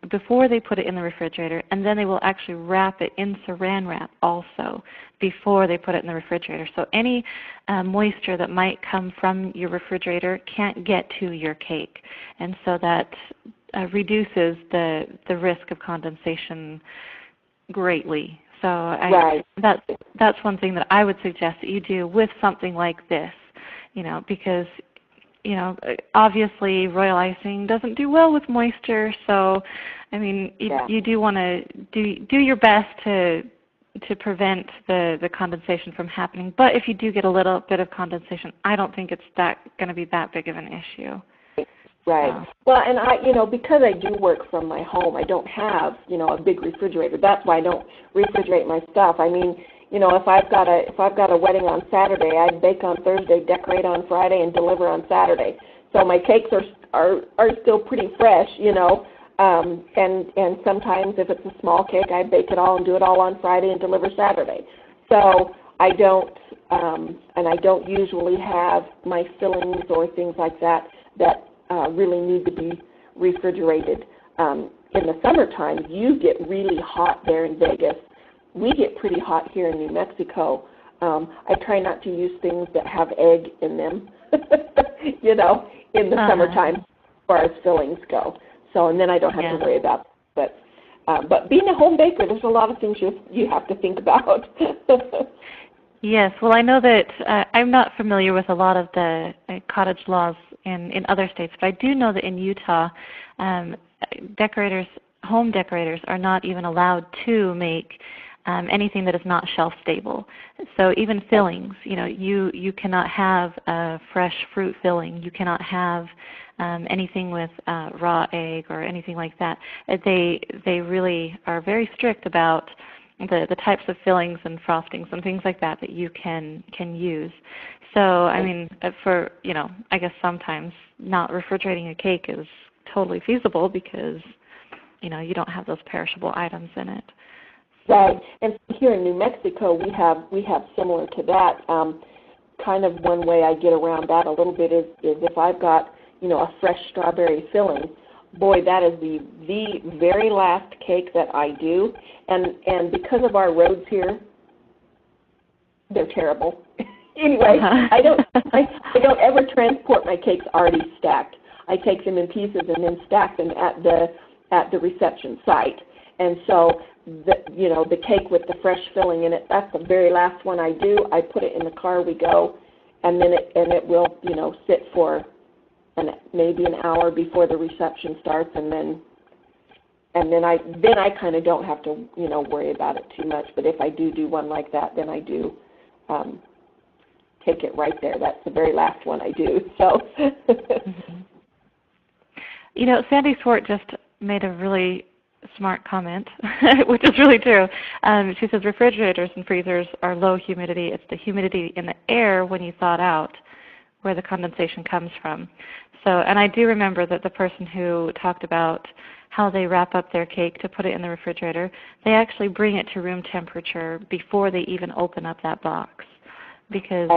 before they put it in the refrigerator, and then they will actually wrap it in saran wrap also before they put it in the refrigerator. So any moisture that might come from your refrigerator can't get to your cake, and so that reduces the risk of condensation greatly. So that's one thing that I would suggest that you do with something like this, because obviously royal icing doesn't do well with moisture. So, I mean, you do want to do your best to prevent the condensation from happening. But if you do get a little bit of condensation, I don't think it's going to be that big of an issue. Right. Well, and because I do work from my home, I don't have, a big refrigerator. That's why I don't refrigerate my stuff. I mean, if I've got a wedding on Saturday, I bake on Thursday, decorate on Friday, and deliver on Saturday. So my cakes are still pretty fresh, and sometimes if it's a small cake, I bake it all and do it all on Friday and deliver Saturday. So I don't usually have my fillings or things like that really need to be refrigerated. In the summertime, you get really hot there in Vegas. We get pretty hot here in New Mexico. I try not to use things that have egg in them, in the summertime as far as fillings go. So, and then I don't have to worry about it. But being a home baker, there's a lot of things you have to think about. Yes. Well, I know that I'm not familiar with a lot of the cottage laws in other states, but I do know that in Utah, home decorators are not even allowed to make anything that is not shelf stable. So even fillings, you cannot have a fresh fruit filling. You cannot have anything with raw egg or anything like that. They really are very strict about the types of fillings and frostings and things like that you can use. So I mean, I guess sometimes not refrigerating a cake is totally feasible because you don't have those perishable items in it. Right, and here in New Mexico, we have similar to that. Kind of one way I get around that a little bit is if I've got a fresh strawberry filling, boy, that is the very last cake that I do, and because of our roads here, they're terrible. Anyway, I don't ever transport my cakes already stacked. I take them in pieces and then stack them at the reception site, and so. The cake with the fresh filling in it, that's the very last one I do. I put it in the car, we go, and then it will, sit for maybe an hour before the reception starts, and then I kind of don't have to, worry about it too much. But if I do one like that, then I do take it right there. That's the very last one I do. So, Sandy Swart just made a really smart comment, which is really true. She says refrigerators and freezers are low humidity. It's the humidity in the air when you thaw it out where the condensation comes from. So, and I do remember that the person who talked about how they wrap up their cake to put it in the refrigerator, they actually bring it to room temperature before they even open up that box, because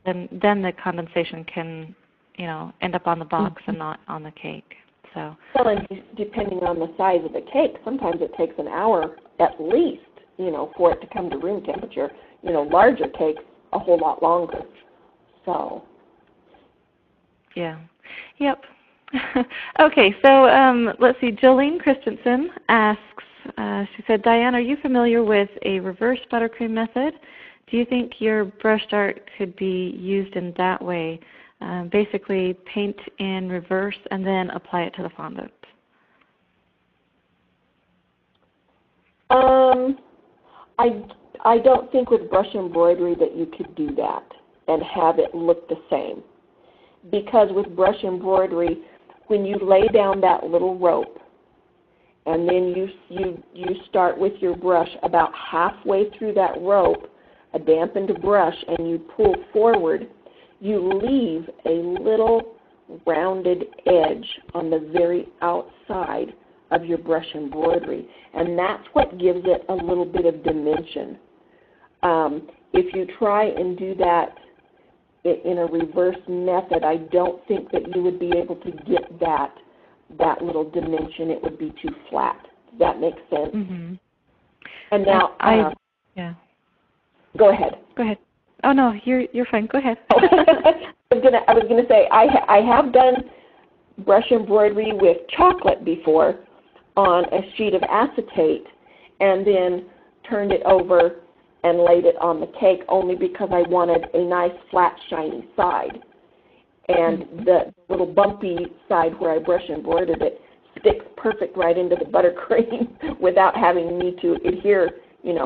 then the condensation can end up on the box and not on the cake. So. Well, and depending on the size of the cake, sometimes it takes an hour at least, for it to come to room temperature. Larger cakes, a whole lot longer. So. Yeah. Yep. Okay, so let's see. Jolene Christensen asks, she said, Dianne, are you familiar with a reverse buttercream method? Do you think your brushed art could be used in that way? Basically paint in reverse and then apply it to the fondant. I don't think with brush embroidery that you could do that and have it look the same. Because with brush embroidery, when you lay down that little rope and then you start with your brush about halfway through that rope, a dampened brush, and you pull forward, you leave a little rounded edge on the very outside of your brush embroidery, and that's what gives it a little bit of dimension. If you try and do that in a reverse method, I don't think that you would be able to get that little dimension. It would be too flat. Does that make sense? Mm-hmm. And now, Go ahead. Go ahead. Oh no, you're fine. Go ahead. I was gonna say I have done brush embroidery with chocolate before on a sheet of acetate, and then turned it over and laid it on the cake only because I wanted a nice flat shiny side, and the little bumpy side where I brush embroidered it sticks perfect right into the buttercream without having me to adhere,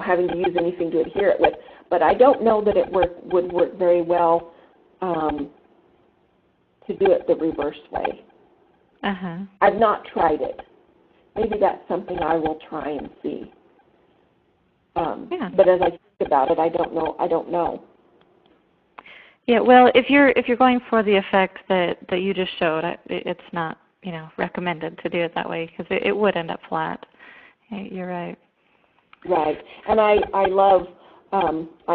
having to use anything to adhere it with. But I don't know that it would work very well to do it the reverse way. I've not tried it. Maybe that's something I will try and see. But as I think about it, I don't know. Yeah, well, if you're going for the effect that you just showed, it's not recommended to do it that way because it would end up flat. You're right. Right, and I love.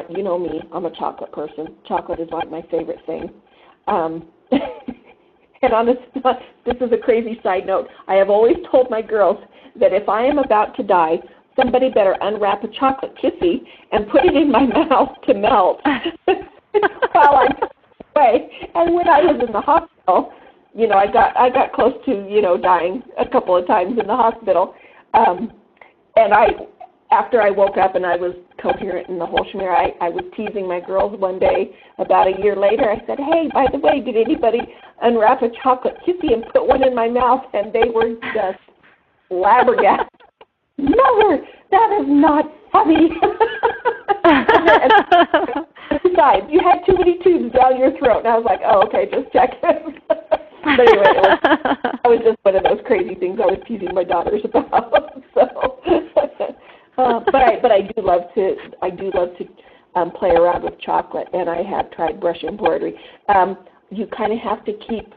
You know me, I'm a chocolate person. Chocolate is like my favorite thing. And this is a crazy side note. I have always told my girls that if I am about to die, somebody better unwrap a chocolate kissy and put it in my mouth to melt while I'm away. And when I was in the hospital, I got close to dying a couple of times in the hospital. And after I woke up and I was coherent in the whole schmear. I was teasing my girls one day about a year later. I said, hey, by the way, did anybody unwrap a chocolate kissy and put one in my mouth? And they were just flabbergasted. Mother, that is not funny. Besides, you had too many tubes down your throat. And I was like, oh, okay, just checking. But anyway, it was just one of those crazy things I was teasing my daughters about. So, but I do love to play around with chocolate, and I have tried brush embroidery. You kind of have to keep.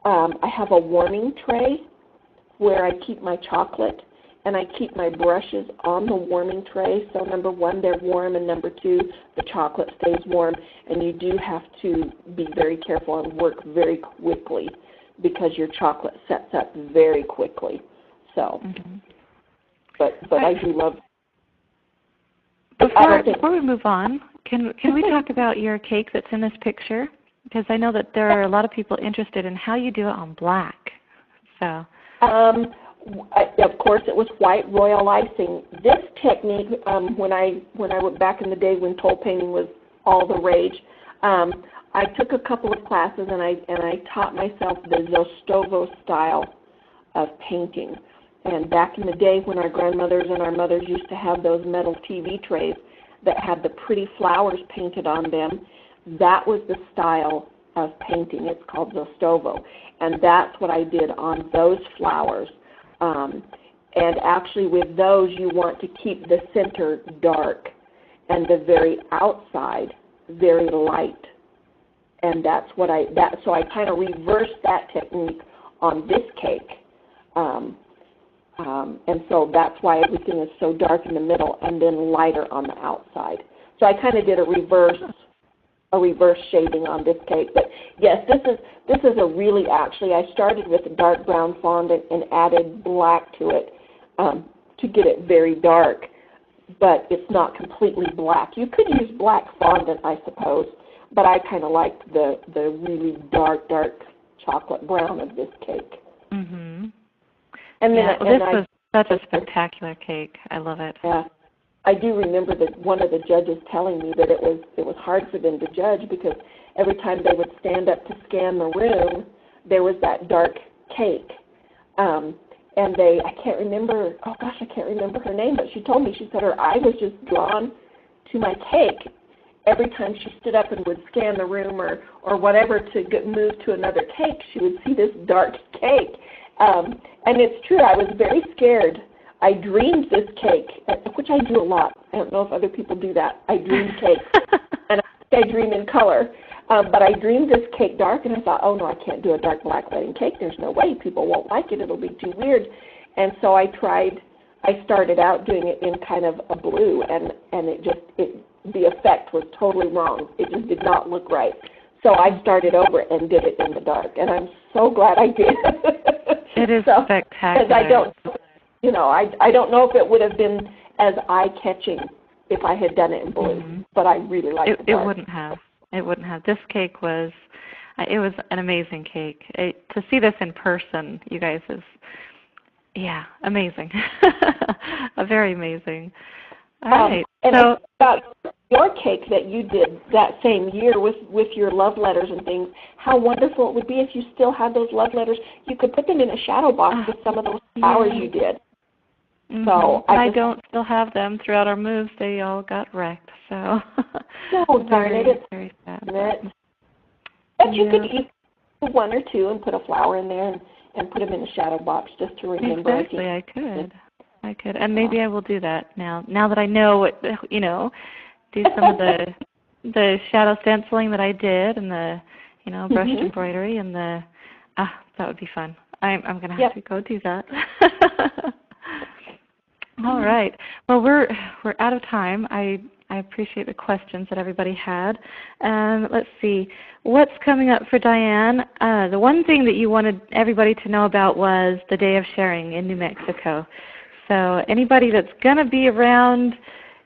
I have a warming tray where I keep my chocolate, and I keep my brushes on the warming tray. So number one, they're warm, and number two, the chocolate stays warm. And you do have to be very careful and work very quickly because your chocolate sets up very quickly. So, but I do love. Before we move on, can we talk about your cake that's in this picture? Because I know that there are a lot of people interested in how you do it on black. So. Of course, it was white royal icing. This technique, when I went back in the day when toll painting was all the rage, I took a couple of classes and I taught myself the Zostovo style of painting. And back in the day when our grandmothers and our mothers used to have those metal TV trays that had the pretty flowers painted on them, that was the style of painting. It's called Zostovo. And that's what I did on those flowers. And actually with those you want to keep the center dark and the very outside very light. And that's what so I kind of reversed that technique on this cake. And so that's why everything is so dark in the middle and then lighter on the outside. So I kind of did a reverse shading on this cake. But yes, this is a really, actually, I started with a dark brown fondant and added black to it to get it very dark, but it's not completely black. You could use black fondant, I suppose, but I kind of liked the really dark chocolate brown of this cake. Mhm. And then this was such a spectacular cake. I love it. Yeah. I do remember that one of the judges telling me that it was hard for them to judge because every time they would stand up to scan the room, there was that dark cake. And I can't remember her name, but she told me, she said her eye was just drawn to my cake. Every time she stood up and would scan the room or whatever to move to another cake, she would see this dark cake. And it's true, I was very scared. I dreamed this cake, which I do a lot. I don't know if other people do that. I dream cake, and I dream in color. But I dreamed this cake dark, and I thought, oh, no, I can't do a dark black wedding cake. There's no way. People won't like it. It'll be too weird. And so I started out doing it in kind of a blue, and the effect was totally wrong. It just did not look right. So I started over and did it in the dark, and I'm so glad I did. It is spectacular. I don't know if it would have been as eye-catching if I had done it in blue, but I really liked it. It wouldn't have. It wouldn't have. This cake was, it was an amazing cake. To see this in person, you guys, is, amazing. Very amazing. All right. And about your cake that you did that same year with your love letters and things, how wonderful it would be if you still had those love letters. You could put them in a shadow box with some of those flowers you did. So I don't still have them. Throughout our moves, they all got wrecked. So darn it, it's very sad. But you could eat one or two and put a flower in there and put them in a shadow box just to remember. Exactly, I could, and maybe I will do that now. Now that I know what, do some of the shadow stenciling that I did and the, brushed embroidery and that would be fun. I'm going to have to go do that. All right. Well, we're out of time. I appreciate the questions that everybody had. Let's see. What's coming up for Dianne? The one thing that you wanted everybody to know about was the Day of Sharing in New Mexico. So anybody that's going to be around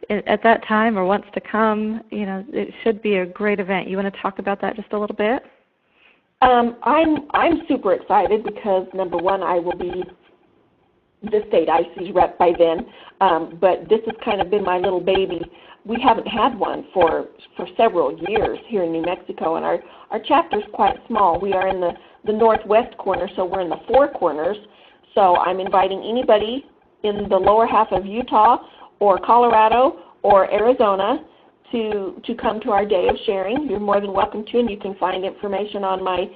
at that time or wants to come, it should be a great event. You want to talk about that just a little bit? I'm super excited because, number one, I will be the state IC's rep by then, but this has kind of been my little baby. We haven't had one for several years here in New Mexico, and our chapter's quite small. We are in the northwest corner, so we're in the Four Corners. So I'm inviting anybody in the lower half of Utah or Colorado or Arizona to come to our day of sharing. You're more than welcome to, and you can find information on my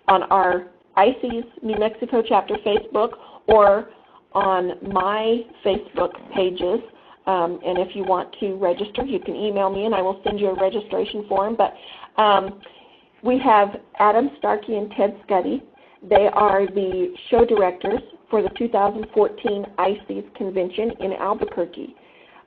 on our IC's New Mexico chapter Facebook or on my Facebook pages. And if you want to register, you can email me and I will send you a registration form. But we have Adam Starkey and Ted Scuddy. They are the show directors for the 2014 IC's convention in Albuquerque.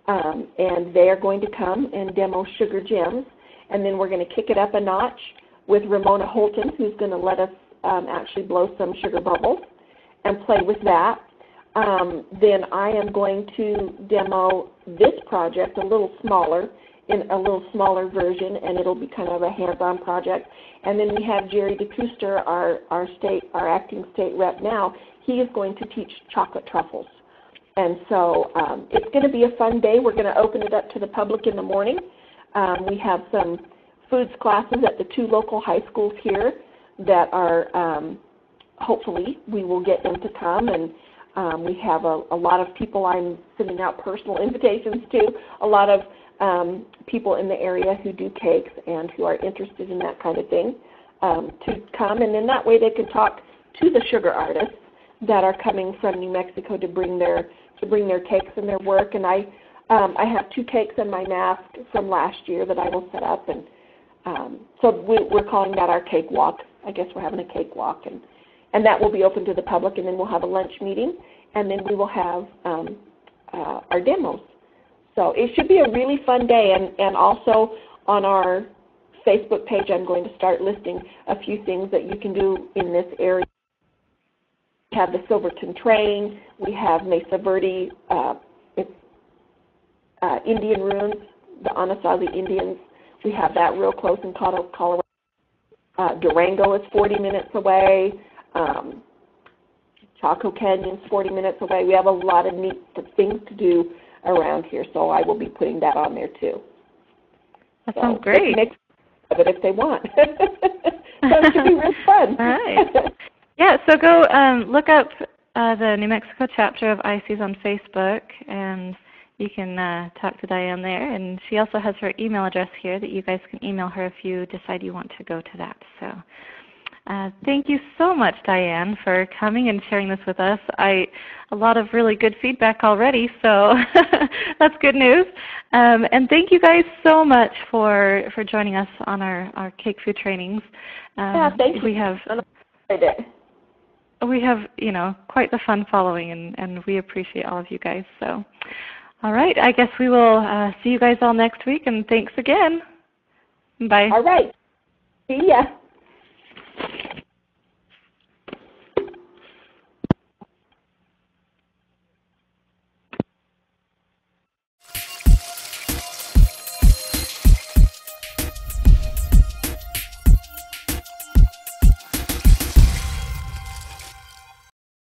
And they are going to come and demo Sugar Gems. And then we're going to kick it up a notch with Ramona Holton, who's going to let us actually blow some sugar bubbles and play with that. Then I am going to demo this project in a little smaller version, and it'll be kind of a hands-on project. And then we have Jerry DeCuster, our acting state rep now. He is going to teach chocolate truffles. And so it's going to be a fun day. We're going to open it up to the public in the morning. We have some foods classes at the 2 local high schools here that are, hopefully, we will get them to come. And we have a lot of people I'm sending out personal invitations to, a lot of people in the area who do cakes and who are interested in that kind of thing to come. And then that way they can talk to the sugar artists that are coming from New Mexico to bring their cakes and their work. And I have 2 cakes and my mask from last year that I will set up. And so we're calling that our cake walk. I guess we're having a cake walk. And that will be open to the public, and then we'll have a lunch meeting, and then we will have our demos. So it should be a really fun day, and also on our Facebook page I'm going to start listing a few things that you can do in this area. We have the Silverton Train, we have Mesa Verde Indian ruins, the Anasazi Indians. We have that real close in Colorado. Durango is 40 minutes away. Chaco Canyon's 40 minutes away. We have a lot of neat things to do around here, so I will be putting that on there too. That sounds great. Make of it if they want. So it should be real fun. All right. Yeah, so go look up the New Mexico chapter of IC's on Facebook, and you can talk to Dianne there. And she also has her email address here that you guys can email her if you decide you want to go to that. So thank you so much, Dianne, for coming and sharing this with us. A lot of really good feedback already, so that's good news. And thank you guys so much for joining us on our CakeFu trainings. Yeah, thank you. We have, quite the fun following, and we appreciate all of you guys. So, all right, I guess we will see you guys all next week, and thanks again. Bye. All right. See ya.